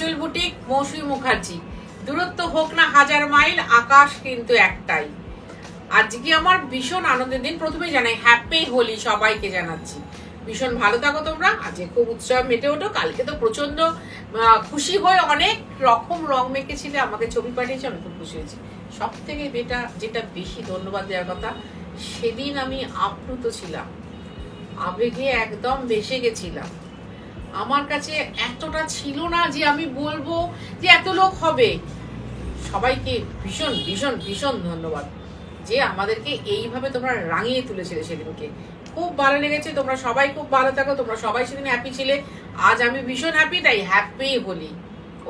আঁচল বুটিক, মৌসুমী মুখার্জি। দূরত্ব হোক না 1000 মাইল, আকাশ কিন্তু একটাই। আজকে আমার ভীষণ আনন্দের দিন। প্রথমেই জানাই হ্যাপি হোলি সবাইকে জানাচ্ছি। ভীষণ ভালো থাকো তোমরা, আজকে খুব উৎসব মেটে ওঠো। কালকে তো প্রচন্ড খুশি হয়ে অনেক রকম রং মেখেছিলে, আমাকে ছবি পাঠিয়েছে, আমি খুব খুশি হয়েছি। সব থেকে যেটা বেশি ধন্যবাদ দেওয়ার কথা, সেদিন আমি আপ্লুত ছিলাম, আবেগে একদম ভেসে গেছিলাম। আমার কাছে এতটা ছিল না যে আমি বলবো যে এত লোক হবে। সবাইকে ভীষণ ভীষণ ভীষণ ধন্যবাদ যে আমাদেরকে এইভাবে তোমরা রাঙিয়ে তুলেছিলে সেদিনকে। খুব ভালো লেগেছে। তোমরা সবাই খুব ভালো থাকো, তোমরা সবাই সেদিন হ্যাপি ছিলে। আজ আমি ভীষণ হ্যাপি, তাই হ্যাপি হোলি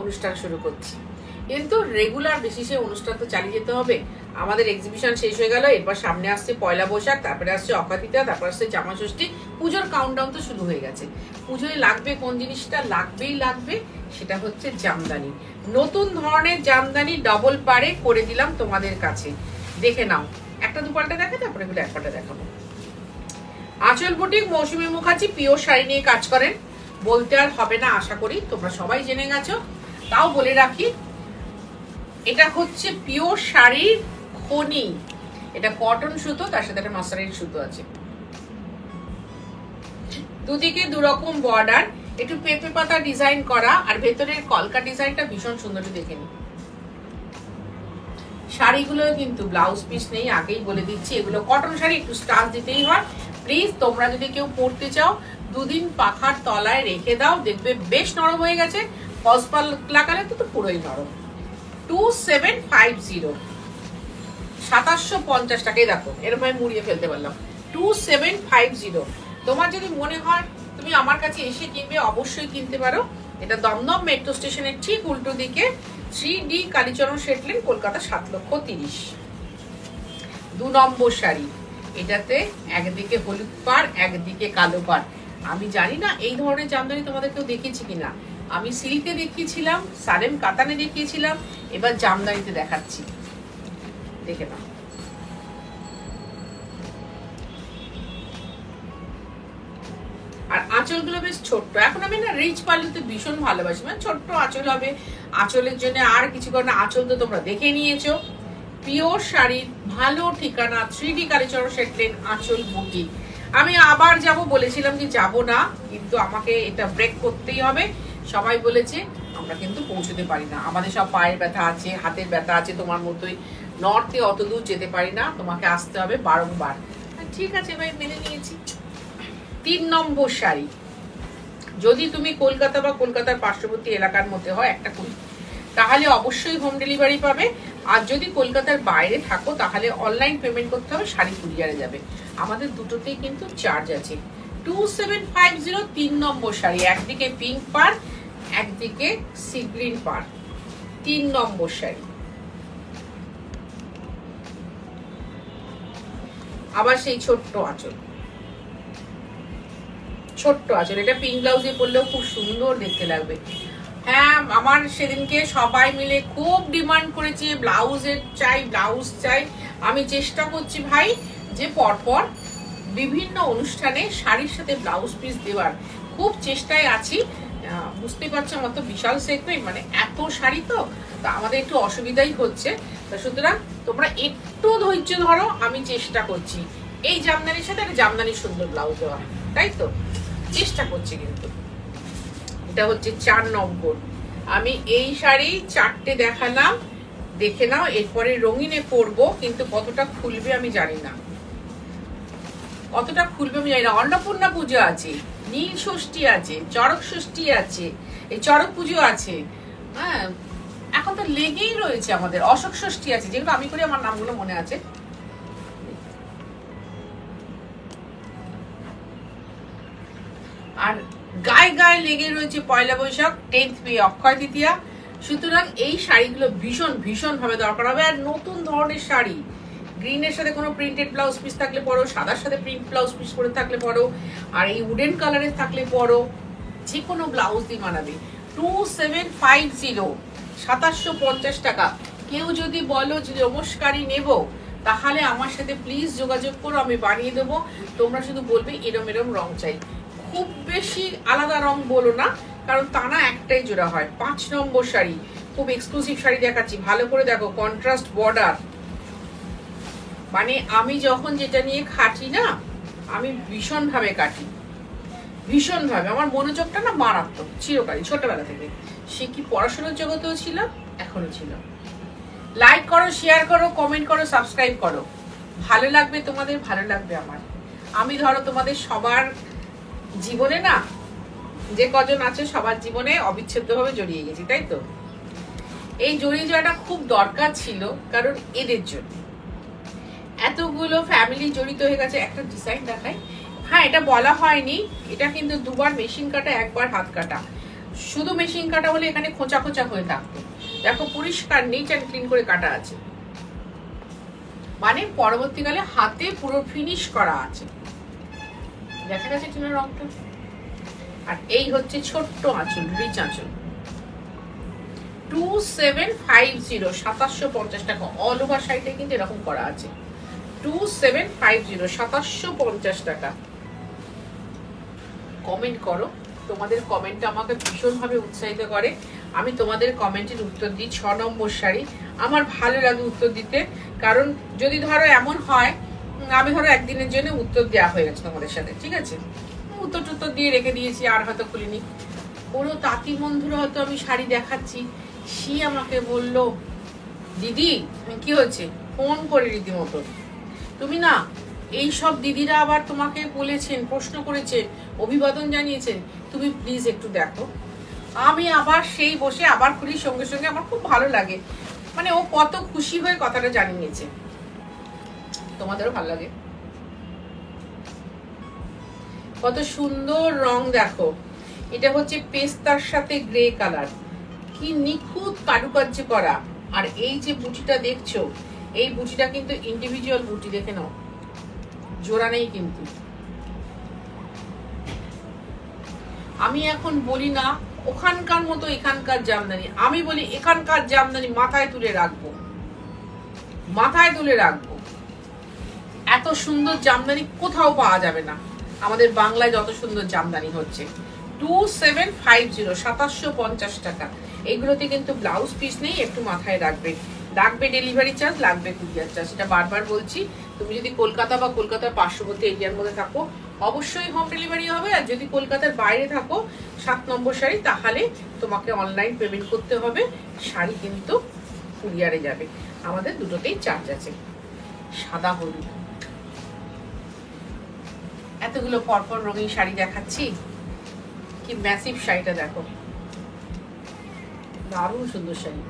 অনুষ্ঠান শুরু করছি। কিন্তু রেগুলার বেসিসে অনুষ্ঠান তো চালিয়ে যেতে হবে। আমাদের এক্সিবিশন শেষ হয়ে গেল, এরপর সামনে আসছে পয়লা বৈশাখ, তারপরে আসছে অক্ষয় তৃতীয়া, তারপর আসছে জামা ষষ্ঠী। পুজোর কাউন্টডাউন তো শুরু হয়ে গেছে। পুজোয় লাগবে কোন জিনিসটা? লাগবে সেটা হচ্ছে জামদানি। নতুন ধরনের জামদানি ডবল পারে করে দিলাম তোমাদের কাছে, দেখে নাও। একটা দুপাল্টা দেখে তারপরে এগুলো এক পাল্টা দেখাবো। আঁচল বুটিক, মৌসুমী মুখার্জি পিওর শাড়ি নিয়ে কাজ করেন, বলতে আর হবে না আশা করি, তোমরা সবাই জেনে গেছো। তাও বলে রাখি, এটা হচ্ছে পিওর শাড়ির খনি। এটা কটন সুতো, তার সাথে একটা মাসরাইল সুতো আছে। দুদিকে দুরকম বর্ডার, একটু পেঁপে পাতা ডিজাইন করা, আর ভেতরের কলকা ডিজাইনটা ভীষণ সুন্দর, দেখে নি। শাড়িগুলো কিন্তু ব্লাউজ পিস নেই, আগেই বলে দিচ্ছি। এগুলো কটন শাড়ি, একটু স্টাচ দিতেই হয়। প্লিজ তোমরা যদি কেউ পরতে চাও, দুদিন পাখার তলায় রেখে দাও, দেখবে বেশ নরম হয়ে গেছে। ফলস লাগালে তো পুরোই নরম। 2750, 2750 টাকায় দেখো, এরকম মুড়িয়ে ফেলতে পারলাম। 2750। তোমার যদি মনে হয় তুমি আমার কাছে এসে কিনবে, অবশ্যই কিনতে পারো। এটা দমদম মেট্রো স্টেশনের ঠিক উল্টো দিকে, 3D কালীচরণ শেটলেন, কলকাতা 7,30,000। 2 নম্বর শাড়ি। এটাতে একদিকে হলুদ পাড়, একদিকে কালো পাড়। আমি জানি না এই ধরনের জামদানি তোমাদের কেউ দেখিয়েছি কিনা। আমি সিল্কে দেখিয়েছিলাম, সারেম কাতানে দেখিয়েছিলাম, এবার জামদানিতে দেখাচ্ছি, দেখে নাও। আর আঁচলগুলো বেশ ছোট্ট। এখন আমি না রিচ পাল্লুতে ভীষণ ভালোবাসি, মানে ছোট্ট আঁচল হবে। আঁচলের জন্য আর কিছু করে না, আঁচল তো তোমরা দেখে নিয়েছো। পিওর শাড়ির ভালো ঠিকানা 3D কালীচরণ শেটলেন আঁচল বুটিক। আমি আবার যাব বলেছিলাম যে যাব না, কিন্তু আমাকে এটা ব্রেক করতেই হবে। সবাই বলেছে, আমরা কিন্তু পৌঁছতে পারি না, আমাদের সব পায়ের ব্যথা আছে, হাতের ব্যথা আছে, তোমার মতোই নর্থে অত দূর যেতে পারি না, তোমাকে আসতে হবে বারংবার। ঠিক আছে ভাই, মেনে নিয়েছি। 3 নম্বর শাড়ি। যদি তুমি কলকাতা বা কলকাতার পার্শ্ববর্তী এলাকার মধ্যে হয় একটা কুড়ি, তাহলে অবশ্যই হোম ডেলিভারি পাবে। আর যদি কলকাতার বাইরে থাকো তাহলে অনলাইন পেমেন্ট করতে হবে, শাড়ি কুরিয়ারে যাবে। আমাদের দুটোতেই কিন্তু চার্জ আছে। 2750, 3 নম্বর শাড়ি। একদিকে পিঙ্ক পাড়, একদিকে সি গ্রিন পাড়, 3 নম্বর শাড়ি। আবার সেই ছোট্ট আঁচল, ছোট্ট আঁচল। এটা পিঙ্ক ব্লাউজে পরলেও খুব সুন্দর দেখতে লাগবে। হ্যাঁ, আমার সেদিনকে সবাই মিলে খুব ডিমান্ড করেছে ব্লাউজের চাই, ব্লাউজ চাই। আমি চেষ্টা করছি ভাই যে পরপর বিভিন্ন অনুষ্ঠানে শাড়ির সাথে ব্লাউজ পিস দেওয়ার খুব চেষ্টায় আছি। বুঝতে পারছো আমার তো বিশাল সেগমেন্ট, মানে এত শাড়ি তো আমাদের একটু অসুবিধাই হচ্ছে। তা সুতরাং তোমরা একটু ধৈর্য ধরো, আমি চেষ্টা করছি এই জামদানির সাথে একটা জামদানির সুন্দর ব্লাউজ দেওয়া, তাই তো চেষ্টা করছি। কিন্তু এটা হচ্ছে 4 নম্বর। আমি এই শাড়ি 4টে দেখালাম, দেখে নাও। এরপরে রঙিনে পরবো, কিন্তু কতটা খুলবে আমি জানি না, কতটা খুলবে আমি জানি না। অন্নপূর্ণা পুজো আছে, নীল ষষ্ঠী আছে, চড়ক ষষ্ঠী আছে, এই চড়ক পুজো আছে। হ্যাঁ, এখন তো লেগেই রয়েছে আমাদের। অশোক ষষ্ঠী আছে, যেগুলো আমি করি, আমার নামগুলো মনে আছে। আর গায়ে গায়ে লেগে রয়েছে পয়লা বৈশাখ, 10th মে অক্ষয় তৃতীয়া। সুতরাং এই শাড়িগুলো ভীষণ ভীষণ ভাবে দরকার হবে। আর নতুন ধরনের শাড়ি, গ্রিনের সাথে কোনো প্রিন্টেড ব্লাউজ পিস থাকলে পরো, সাদার সাথে প্রিন্ট ব্লাউজ পিস পরে থাকলে পরো, আর এই উডেন কালারের থাকলে পরো, যে কোনো ব্লাউজ দিয়ে মানাবে। 2750, 2750 টাকা। কেউ যদি বলো যে নমস্কারই নেব, তাহলে আমার সাথে প্লিজ যোগাযোগ করো, আমি বানিয়ে দেবো। তোমরা শুধু বলবে এরম এরম রং চাই, খুব বেশি আলাদা রং বলো না, কারণ টানা একটাই জোড়া হয়। 5 নম্বর শাড়ি, খুব এক্সক্লুসিভ শাড়ি দেখাচ্ছি, ভালো করে দেখো, কন্ট্রাস্ট বর্ডার। মানে আমি যখন যেটা নিয়ে খাটি না, আমি ভীষণভাবে কাটি, ভীষণভাবে। আমার মনোযোগটা না মারাত্মক চিরকালই, ছোটবেলা থেকে। সে কি পড়াশোনার জগতেও ছিল, এখনো ছিল। লাইক করো, শেয়ার করো, কমেন্ট করো, সাবস্ক্রাইব করো। ভালো লাগবে তোমাদের, ভালো লাগবে আমার। আমি ধরো তোমাদের সবার জীবনে না, যে কজন আছে সবার জীবনে অবিচ্ছেদ্যভাবে জড়িয়ে গেছি, তাই তো? এই জড়িয়ে যাওয়াটা খুব দরকার ছিল, কারণ এদের জন্য এতগুলো ফ্যামিলি জড়িত হয়ে গেছে। একটা ডিজাইন দেখাই, হ্যাঁ এটা বলা হয়নি, এটা কিন্তু দুবার মেশিন কাটা, একবার হাত কাটা। শুধু মেশিন কাটা হলে এখানে খোঁচা খোঁচা হয়ে থাকতো, দেখো পরিষ্কার নিট অ্যান্ড ক্লিন করে কাটা আছে, মানে পরবর্তীকালে হাতে পুরো ফিনিশ করা আছে। দেখা গেছে চুলের রংটা। আর এই হচ্ছে ছোট্ট আঁচল, রিচ আঁচল, 2750, 2750 টাকা। অল ওভার সাইডে কিন্তু এরকম করা আছে, 2750, 2750 টাকা। কমেন্ট করো, তোমাদের কমেন্টটা আমাকে ভীষণভাবে উৎসাহিত করে। আমি তোমাদের কমেন্টের উত্তর দিই। 6 নম্বর শাড়ি, আমার ভালো লাগে উত্তর দিতে, কারণ যদি ধরো এমন হয় আমি ধরো একদিনের জন্য উত্তর দেওয়া হয়ে গেছে তোমাদের সাথে, ঠিক আছে, উত্তর দিয়ে রেখে দিয়েছি, আর হয়তো খুলিনি। কোনো তাঁতি বন্ধুরা হয়তো আমি শাড়ি দেখাচ্ছি, সে আমাকে বলল দিদি কি হচ্ছে, ফোন করে রীতিমতো, তুমি না এই সব দিদিরা আবার তোমাকে বলেছেন, প্রশ্ন করেছে, অভিবাদন জানিয়েছেন, তুমি প্লিজ একটু দেখো। আমি আবার সেই বসে আবার খুলি, সঙ্গে সঙ্গে আমার খুব ভালো লাগে, মানে ও কত খুশি হয়ে কথাটা জানিয়েছে। তোমাদেরও ভালো লাগে। কত সুন্দর রং দেখো, এটা হচ্ছে পেস্তার সাথে গ্রে কালার, কি নিখুঁত কারুকার্য করা। আর এই যে বুটিটা দেখছো, এই বুটিটা কিন্তু ইন্ডিভিজুয়াল বুটি, দেখে নাও, জোড়া নেই কিন্তু। আমি এখন বলি না ওখানকার মতো এখানকার জামদানি, আমি বলি এখানকার জামদানি মাথায় তুলে রাখবো, মাথায় তুলে রাখবো। এত সুন্দর জামদানি কোথাও পাওয়া যাবে না, আমাদের বাংলায় যত সুন্দর জামদানি হচ্ছে। 2750, 2750 টাকা। এইগুলোতে কিন্তু ব্লাউজ পিস নেই, একটু মাথায় রাখবে। লাগবে ডেলিভারি চার্জ, লাগবে কুরিয়ার চার্জ, সেটা বারবার বলছি। তুমি যদি কলকাতা বা কলকাতার পার্শ্ববর্তী এরিয়ার মধ্যে থাকো, অবশ্যই হোম ডেলিভারি হবে। আর যদি কলকাতার বাইরে থাকো, 7 নম্বর শাড়ি, তাহলে তোমাকে অনলাইন পেমেন্ট করতে হবে, শাড়ি কিন্তু কুরিয়ারে যাবে। আমাদের দুটোতেই চার্জ আছে। সাদা হলুদ, এতগুলো পরপর রঙিন শাড়ি দেখাচ্ছি, কি ম্যাসিভ শাড়িটা দেখো, দারুণ সুন্দর শাড়ি,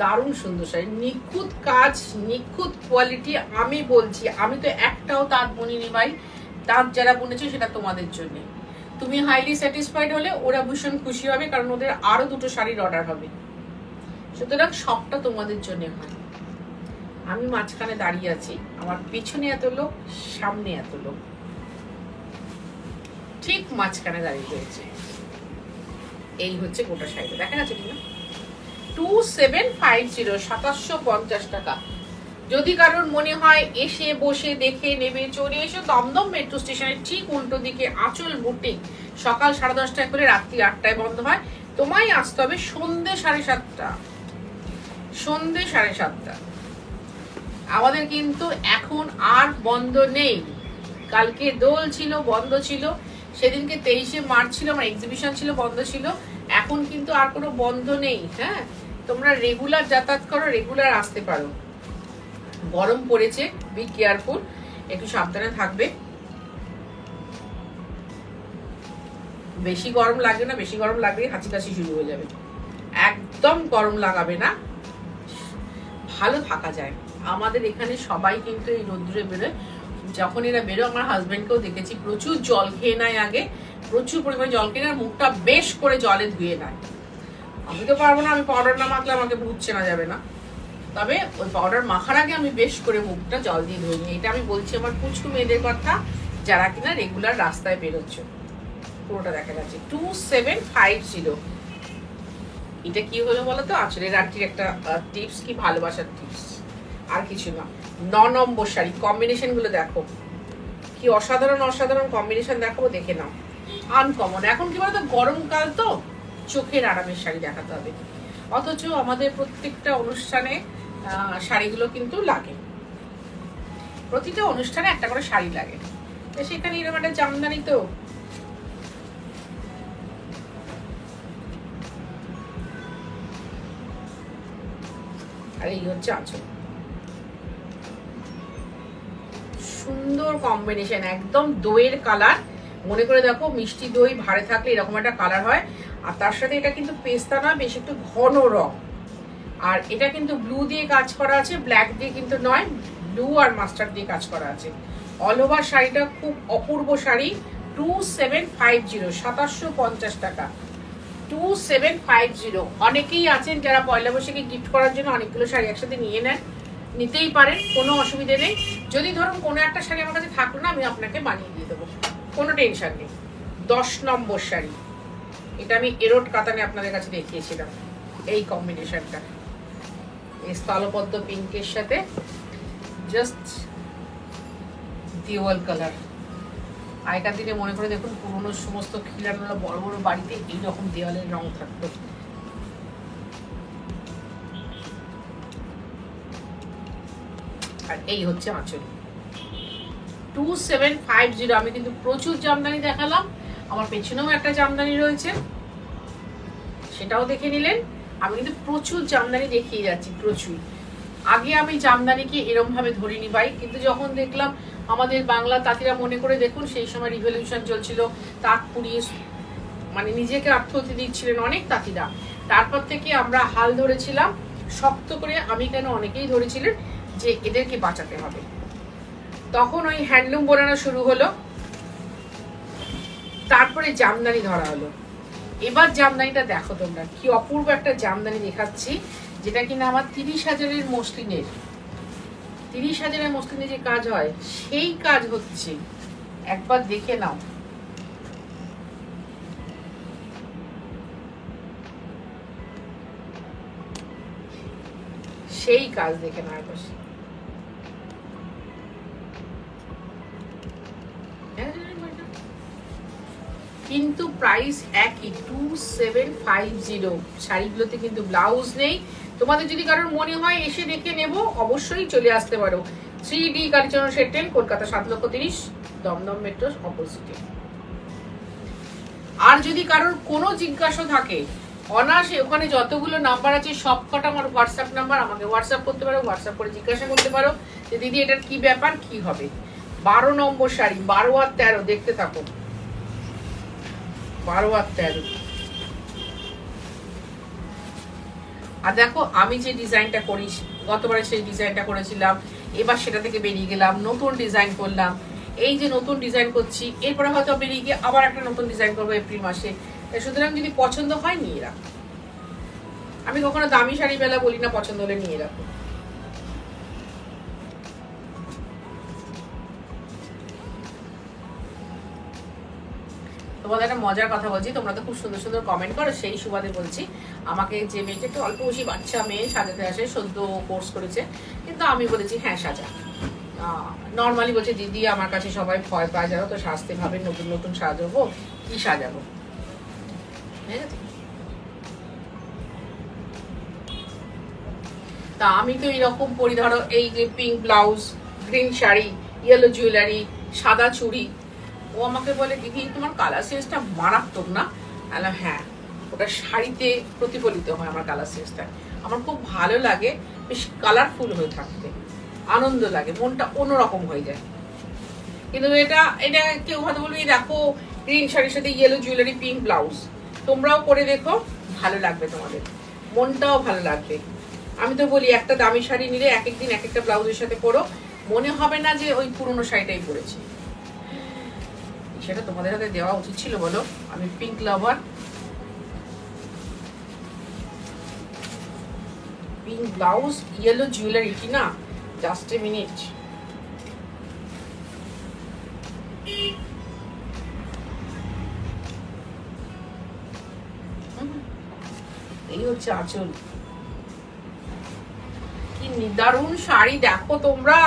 দারুণ সুন্দর শাড়ি, নিখুঁত কাজ, নিখুঁত কোয়ালিটি। আমি বলছি, আমি তো একটাও তাঁত বুনিনি ভাই, তাঁত যারা বুনেছে সেটা তোমাদের জন্য। তুমি হাইলি স্যাটিসফাইড হলে ওরা ভীষণ খুশি হবে, কারণ ওদের আরো 2টো শাড়ির অর্ডার হবে, সুতরাং সবটা তোমাদের জন্য হয়। আমি মাঝখানে দাঁড়িয়ে আছি, আমার পিছনে এত লোক, সামনে এত লোক, ঠিক মাঝখানে দাঁড়িয়ে রয়েছে। এই হচ্ছে গোটা শাড়িটা, দেখা যাচ্ছে কিনা? 2750, 2750 টাকা। যদি কারোর মনে হয় এসে বসে দেখে নেবে, চলে এসো দমদম মেট্রো স্টেশনের ঠিক উল্টো দিকে আঁচল বুটিক, সকাল 10:30টায় করে রাত্রি 8টায় বন্ধ হয়। তোমায় আসতে হবে সন্ধ্যে 7:30, সন্ধ্যে 7:30। আমাদের কিন্তু এখন আর বন্ধ নেই। কালকে দোল ছিল, বন্ধ ছিল, সেদিনকে 23শে মার্চ ছিল, আমার এক্সিবিশন ছিল, বন্ধ ছিল। এখন কিন্তু আর কোনো বন্ধ নেই। হ্যাঁ, তোমরা রেগুলার যাতায়াত করো, রেগুলার আসতে পারো। গরম পড়েছে, বি কেয়ারফুল, একটু সাবধানে থাকবে। বেশি গরম লাগবে না, বেশি গরম লাগলে হাঁচি কাশি শুরু হয়ে যাবে। একদম গরম লাগাবে না, ভালো থাকা যায়। আমাদের এখানে সবাই কিন্তু এই রোদ্দুরে বেরোয়, যখন এরা বেরো, আমার হাজবেন্ডকেও দেখেছি প্রচুর জল খেয়ে নেয়, আগে প্রচুর পরিমাণে জল খেয়ে নেয়, মুখটা বেশ করে জলে ধুয়ে নেয়। আমি তো পারবো না, আমি পাউডার না মাখলে আমাকে মুখ চেনা যাবে না। তবে ওই পাউডার মাখার আগে আমি বেশ করে মুখটা জল দিয়ে ধুয়ে নিই। এটা আমি বলছি আমার পুচকু মেয়েদের কথা, যারা কিনা রেগুলার রাস্তায় বেরোচ্ছ। পুরোটা দেখা যাচ্ছে 2750। এটা কি হলো বলো তো? আঁচলের আন্টির একটা টিপস, কি ভালোবাসার টিপস, আর কিছু না। 9 নম্বর শাড়ি, কম্বিনেশন গুলো দেখো কি অসাধারণ অসাধারণ কম্বিনেশন দেখাবো, দেখে নাও। আনকমন। এখন কি বলতো, গরমকাল তো চোখের আরামের শাড়ি দেখাতে হবে, অথচ আমাদের প্রত্যেকটা অনুষ্ঠানে শাড়িগুলো কিন্তু লাগে, প্রতিটা অনুষ্ঠানে একটা করে শাড়ি লাগে। তো সেখানে এরকম একটা জামদানি তো আর এই হচ্ছে আঁচল। সুন্দর কম্বিনেশন, একদম দইয়ের কালার। মনে করে দেখো, মিষ্টি দই ভারে থাকলে এরকম একটা কালার হয়। আর তার সাথে এটা কিন্তু পেস্তা না, বেশ একটু ঘন রং। আর এটা কিন্তু ব্লু দিয়ে কাজ করা আছে, ব্ল্যাক দিয়ে কিন্তু নয়, ব্লু আর মাস্টার্ড দিয়ে কাজ করা আছে। অল ওভার শাড়িটা খুব অপূর্ব শাড়ি। 2750, 2750 টাকা, 2750। অনেকেই আছেন যারা পয়লা বৈশাখে গিফট করার জন্য অনেকগুলো শাড়ি একসাথে নিয়ে নেন, নিতেই পারেন, কোনো অসুবিধে নেই। যদি ধরুন কোনো একটা শাড়ি আমার কাছে থাকলো না, আমি আপনাকে বানিয়ে দিয়ে দেবো, কোনো টেনশন নেই। 10 নম্বর শাড়ি, এটা আমি এরোট কাতানে আপনাদের কাছে দেখিয়েছিলাম। এই কম্বিনেশনটা এই স্থলপদ্ম পিঙ্কের সাথে জাস্ট দেওয়াল কালার। আগেকার দিনে মনে করে দেখুন, পুরোনো সমস্ত খিলানো বড় বড় বাড়িতে এইরকম দেওয়ালের রং থাকতো। আর এই হচ্ছে আঁচল। 2750। আমি কিন্তু প্রচুর জামদানি দেখালাম, আমার পেছনেও একটা জামদানি রয়েছে, সেটাও দেখে নিলেন। আমি কিন্তু প্রচুর জামদানি দেখিয়ে যাচ্ছি, প্রচুর। আগে আমি জামদানিকে এরম ভাবে ধরিনি ভাই, কিন্তু যখন দেখলাম আমাদের বাংলা তাঁতিরা, মনে করে দেখুন সেই সময় রিভলিউশন চলছিল, তাঁত পুড়িয়ে মানে নিজেকে আত্মহত্যা দিচ্ছিলেন অনেক তাঁতিরা। তারপর থেকে আমরা হাল ধরেছিলাম শক্ত করে, আমি কেন অনেকেই ধরেছিলেন যে এদেরকে বাঁচাতে হবে। তখন ওই হ্যান্ডলুম বোনানো শুরু হলো, তারপরে জামদানি ধরা হলো। এবার জামদানিটা দেখো তোমরা, কি অপূর্ব একটা জামদানি দেখাচ্ছি, যেটা কিনা আমার 30,000-এর মসলিনের, 30,000-এর মসলিনে যে কাজ হয় সেই কাজ হচ্ছে, একবার দেখে নাও। সেই কাজ দেখে নাও একবার। কিন্তু প্রাইস একই, 2750। শাড়িগুলোতে কিন্তু ব্লাউজ নেই। তোমাদের যদি কারোর মনে হয় এসে দেখে নেব, অবশ্যই চলে আসতে পারো। 3D কালীচরণ সেটেল, কলকাতা 7,30,000, দমদম মেট্রোর অপোজিটে। আর যদি কারোর কোনো জিজ্ঞাসা থাকে, অনায়াসে ওখানে যতগুলো নাম্বার আছে সবকটা আমার হোয়াটসঅ্যাপ নাম্বার, আমাকে হোয়াটসঅ্যাপ করতে পারো, হোয়াটসঅ্যাপ করে জিজ্ঞাসা করতে পারো যে দিদি এটার কি ব্যাপার, কি হবে। 12 নম্বর শাড়ি, 12 আর 13, দেখতে থাকো। 12 আর 13। আর দেখো, আমি যে ডিজাইনটা করি, গতবারে সেই ডিজাইনটা করেছিলাম, এবার সেটা থেকে বেরিয়ে গেলাম, নতুন ডিজাইন করলাম। এই যে নতুন ডিজাইন করছি, এরপরে হয়তো বেরিয়ে গিয়ে আবার একটা নতুন ডিজাইন করবো এপ্রিল মাসে। সুতরাং যদি পছন্দ হয় নিয়ে রাখো। আমি কখনো দামি শাড়ি বেলা বলি না, পছন্দ হলে নিয়ে রাখো। তোমাদের একটা মজার কথা বলছি, তোমরা তো খুব সুন্দর সুন্দর কমেন্ট করো, সেই সুবাদে বলছি। আমাকে যে মেয়েটা একটু অল্প বয়সী বাচ্চা মেয়ে সাজাতে আসে, সদ্য কোর্স করেছে, কিন্তু আমি বলেছি হ্যাঁ সাজা। নর্মালি বলছে দিদি আমার কাছে সবাই ভয় পায়, জানো তো সাজতে ভাবে নতুন নতুন সাজাবো, কি সাজাবো। ঠিক আছে, তা আমি তো এরকম পরি, ধরো এই যে pink blouse, green sari, yellow jewellery, সাদা চুড়ি। ও আমাকে বলে দিদি তোমার কালার সেন্সটা মারাত্মক না। হ্যাঁ, ওটা শাড়িতে প্রতিফলিত হয় আমার কালার সেন্সটা। আমার খুব ভালো লাগে বেশ কালারফুল হয়ে থাকতে, আনন্দ লাগে, মনটা অন্যরকম হয়ে যায়। কিন্তু এটা কেউ হয়তো বলবে দেখো গ্রিন শাড়ির সাথে ইয়েলো জুয়েলারি, পিঙ্ক ব্লাউজ, তোমরাও করে দেখো, ভালো লাগবে তোমাদের, মনটাও ভালো লাগবে। আমি তো বলি একটা দামি শাড়ি নিলে এক একদিন এক একটা ব্লাউজের সাথে পরো, মনে হবে না যে ওই পুরনো শাড়িটাই পরেছি। সেটা তোমাদের হাতে দেওয়া উচিত ছিল বলো, আমি পিঙ্ক লাভার। পিঙ্ক ব্লাউজ, ইয়েলো জুয়েলারি, কি না, জাস্ট এ মিনিট। এই হচ্ছে আঁচল। কি দারুণ শাড়ি দেখো তোমরা,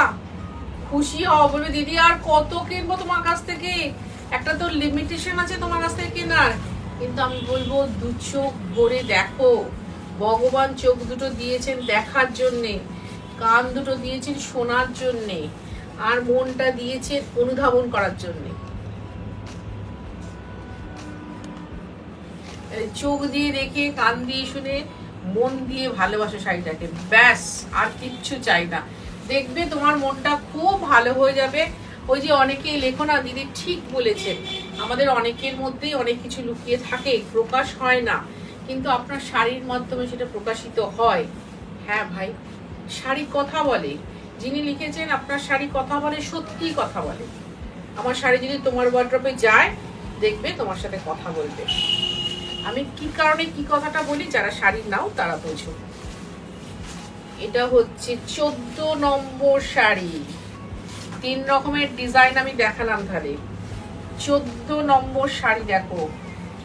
খুশি হও, বলবে দিদি আর কত কিনবো তোমার কাছ থেকে, একটা তো লিমিটেশন আছে তোমার কাছ থেকে কেনার। কিন্তু আমি বলবো দু চোখ ভরে দেখো, ভগবান চোখ দুটো দিয়েছেন দেখার জন্যে, কান দুটো দিয়েছেন শোনার জন্যে, আর মনটা দিয়েছেন অনুধাবন করার জন্যে। চোখ দিয়ে দেখে, কান দিয়ে শুনে, মন দিয়ে ভালোবাসো শাড়িটাকে, ব্যাস আর কিচ্ছু চাই না। দেখবে তোমার মনটা খুব ভালো হয়ে যাবে। ওই যে অনেকেই লেখো না দিদি, ঠিক বলেছেন, আমাদের অনেকের মধ্যেই অনেক কিছু লুকিয়ে থাকে, প্রকাশ হয় না, কিন্তু আপনার শাড়ির মাধ্যমে সেটা প্রকাশিত হয়। হ্যাঁ ভাই, শাড়ি কথা বলে। যিনি লিখেছেন আপনার শাড়ি কথা বলে, সত্যি কথা বলে। আমার শাড়ি যদি তোমার ওয়ার্ড্রপে যায়, দেখবে তোমার সাথে কথা বলবে। আমি কি কারণে কি কথাটা বলি, যারা শাড়ি নাও তারা বোঝো। এটা হচ্ছে 14 নম্বর শাড়ি, 3 রকমের ডিজাইন আমি দেখালাম ধারে। 14 নম্বর শাড়ি দেখো,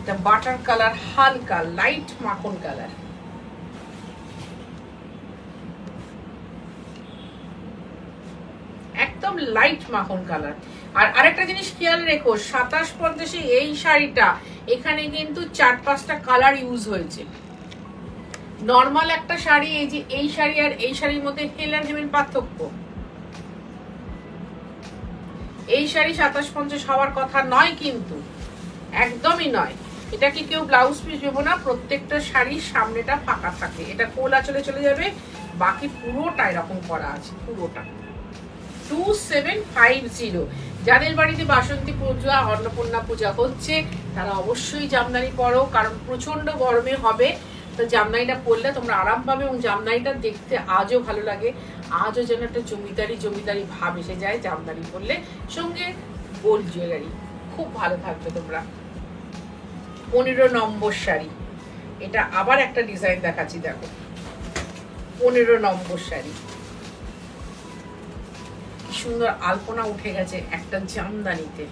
এটা বাটার কালার, হালকা লাইট মাখন কালার। একদম লাইট মাখন কালার। আর আরেকটা জিনিস খেয়াল রেখো, 2750 এই শাড়িটা এখানে কিন্তু 4-5টা কালার ইউজ হয়েছে। নর্মাল একটা শাড়ি, এই যে এই শাড়ি আর এই শাড়ির মধ্যে কালার হেমের পার্থক্য। এই শাড়ি 2750 হওয়ার কথা নয়, কিন্তু একদমই নয়। এটা কি কেউ ব্লাউজ পিস দেবো না, প্রত্যেকটা শাড়ির সামনেটা ফাঁকা থাকে, এটা কোলা চলে যাবে, বাকি পুরোটা এরকম করা আছে, পুরোটা। 2750। যাদের বাড়িতে বাসন্তী পূজা, অন্নপূর্ণা পূজা হচ্ছে, তারা অবশ্যই জামদানি পরো, কারণ প্রচন্ড গরমে হবে। তো জামদানিটা পরলে তোমরা আরাম পাবে, এবং জামদানিটা দেখতে আজও ভালো লাগে, আজও যেন একটা জমিদারি ভাব এসে যায় জামদানি পরলে, সঙ্গে গোল্ড জুয়েলারি, খুব ভালো থাকবে তোমরা। 15 নম্বর শাড়ি, এটা আবার একটা ডিজাইন দেখাচ্ছি, দেখো 15 নম্বর শাড়ি। সুন্দর আলপনা উঠে গেছে একটা জামদানিতে,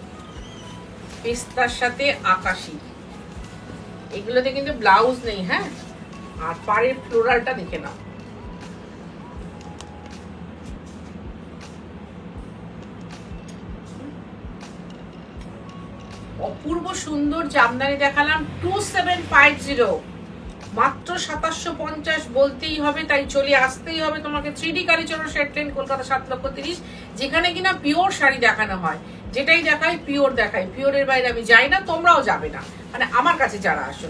পেস্তার সাথে আকাশি। এগুলোতে কিন্তু ব্লাউজ নেই, হ্যাঁ। আর পাড়ের ফ্লোরালটা দেখে নাও, অপূর্ব সুন্দর জামদানি দেখালাম। 2750, মাত্র 2750 বলতেই হবে, তাই চলে আসতেই হবে তোমাকে। 3D Kalicharan shed lane, Kolkata 7,30,000, যেখানে কিনা পিওর শাড়ি দেখানো হয়। যেটাই দেখাই পিওর দেখাই, পিওরের বাইরে আমি যাই না, তোমরাও যাবে না, মানে আমার কাছে যারা আসো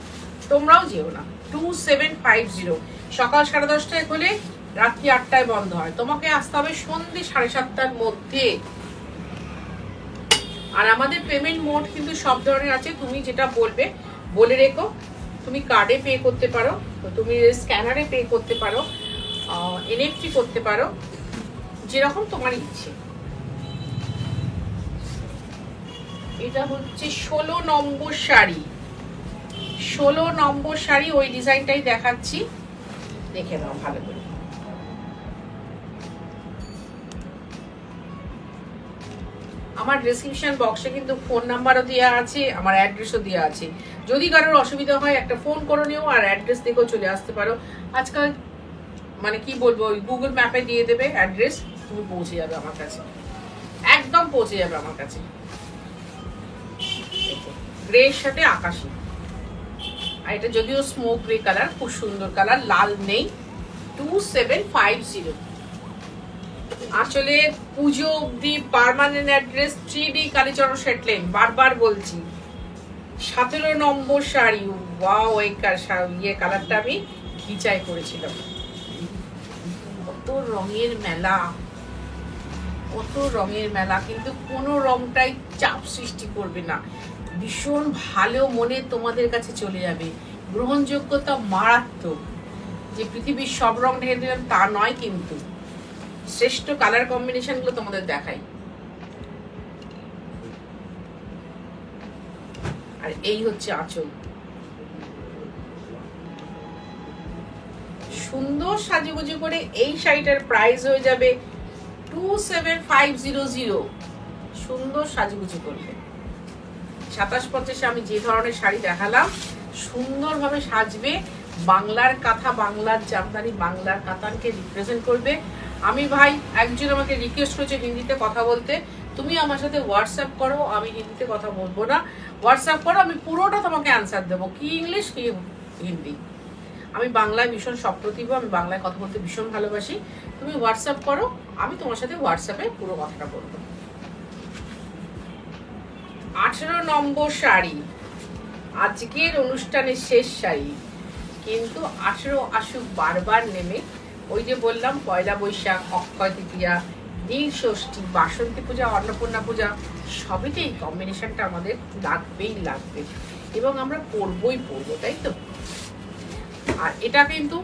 তোমরাও যেও না। 2750, সকাল 10:30টায় খোলে, রাত্রি 8টায় বন্ধ হয়। তোমাকে আসতে হবে সন্ধ্যে 7:30টার মধ্যে। আর আমাদের পেমেন্ট মোড কিন্তু সব ধরনের আছে, তুমি যেটা বলবে বলে রেখো। তুমি কার্ডে পে করতে পারো, তুমি স্ক্যানারে পে করতে পারো, এনএফটি করতে পারো, যেরকম তোমার ইচ্ছে। এটা হচ্ছে 16 নম্বর শাড়ি, 16 নম্বর শাড়ি, ওই ডিজাইনটাই দেখাচ্ছি, দেখে নাও ভালো করে। আমার ডেসক্রিপশন বক্সে কিন্তু ফোন নাম্বারও দেওয়া আছে, আমার অ্যাড্রেসও দেওয়া আছে। যদি কারোর অসুবিধা হয় একটা ফোন করে নিও, আর অ্যাড্রেস দেখেও চলে আসতে পারো। আজকাল মানে কি বলবো, ওই গুগল ম্যাপে দিয়ে দেবে অ্যাড্রেস, তুমি পৌঁছে যাবে আমার কাছে, একদম পৌঁছে যাবে আমার কাছে। গ্রের সাথে আকাশি, আর এটা যদিও স্মোক গ্রে কালার, খুব সুন্দর কালার, লাল নেই। 2750। আসলে পুজো অব্দি permanent address 3D Kalicharan shed lane, বারবার বলছি। 17 নম্বর শাড়ি, ওয়াও, এই কালারটা আমি ঘিচাই করেছিলাম। কত রঙের মেলা, কত রঙের মেলা, কিন্তু কোনো রংটাই চাপ সৃষ্টি করবে না, ভীষণ ভালো মনে তোমাদের কাছে চলে যাবে। গ্রহণযোগ্যতা মারাত্মক। যে পৃথিবীর সব রং ঢেলে দিলাম তা নয়, কিন্তু শ্রেষ্ঠ কালার কম্বিনেশন গুলো তোমাদের দেখাই। আর এই হচ্ছে আঁচল, সুন্দর সাজুগুজু করে এই শাড়িটার প্রাইস হয়ে যাবে 27,500। সুন্দর সাজুগুজু করবে। 2750 আমি যে ধরনের শাড়ি দেখালাম, সুন্দরভাবে সাজবে, বাংলার কাঁথা, বাংলার জামদানি, বাংলার কাতানকে রিপ্রেজেন্ট করবে। আমি ভাই একজন আমাকে রিকোয়েস্ট করেছে হিন্দিতে কথা বলতে, তুমি আমার সাথে হোয়াটসঅ্যাপ করো, আমি হিন্দিতে কথা বলবো না, হোয়াটসঅ্যাপ করো, আমি পুরোটা তোমাকে অ্যান্সার দেবো, কি ইংলিশ কি হিন্দি। আমি বাংলায় ভীষণ সপ্রতিভ, আমি বাংলায় কথা বলতে ভীষণ ভালোবাসি, তুমি হোয়াটসঅ্যাপ করো, আমি তোমার সাথে হোয়াটসঅ্যাপে পুরো কথাটা বলবো। 18 নম্বর শাড়ি, আজকের অনুষ্ঠানের শেষ শাড়ি, কিন্তু 18 আসুক বারবার নেমে, ওই যে বললাম পয়লা বৈশাখ, অক্ষয় তৃতীয়া, নীল ষষ্ঠী, বাসন্তী পূজা, অন্নপূর্ণা পূজা, সবইতে এই কম্বিনেশনটা আমাদের লাগবেই লাগবে এবং আমরা পরবই পরবো, তাই তো। আর এটা কিন্তু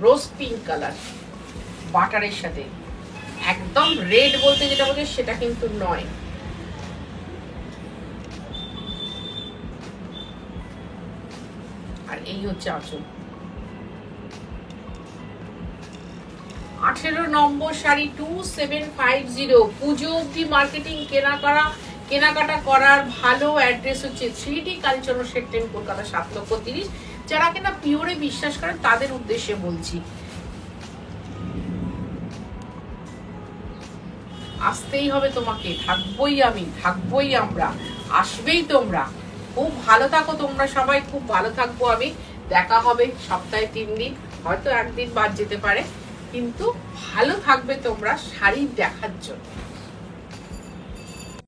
রোজ পিঙ্ক কালার বাটারের সাথে, একদম রেড বলতে যেটা বোঝে সেটা কিন্তু নয়। আর এই হচ্ছে আঁচল। 18 নম্বর শাড়ি 2750। পুজো অব্দি মার্কেটিং কেনাকাটা করার ভালো অ্যাড্রেস হচ্ছে 3D কালচরণ শেড 10 কলকাতা 7,30,000। যারা কিনা পিওরে বিশ্বাস করেন তাদের উদ্দেশ্যে বলছি, আসতেই হবে তোমাকে, থাকবোই আমি, থাকবোই আমরা, আসবেই তোমরা। খুব ভালো থাকো তোমরা সবাই, খুব ভালো থাকবো আমি। দেখা হবে সপ্তাহে 3 দিন, হয়তো একদিন বাদ যেতে পারে, কিন্তু ভালো থাকবে তোমরা শাড়ি দেখার জন্য।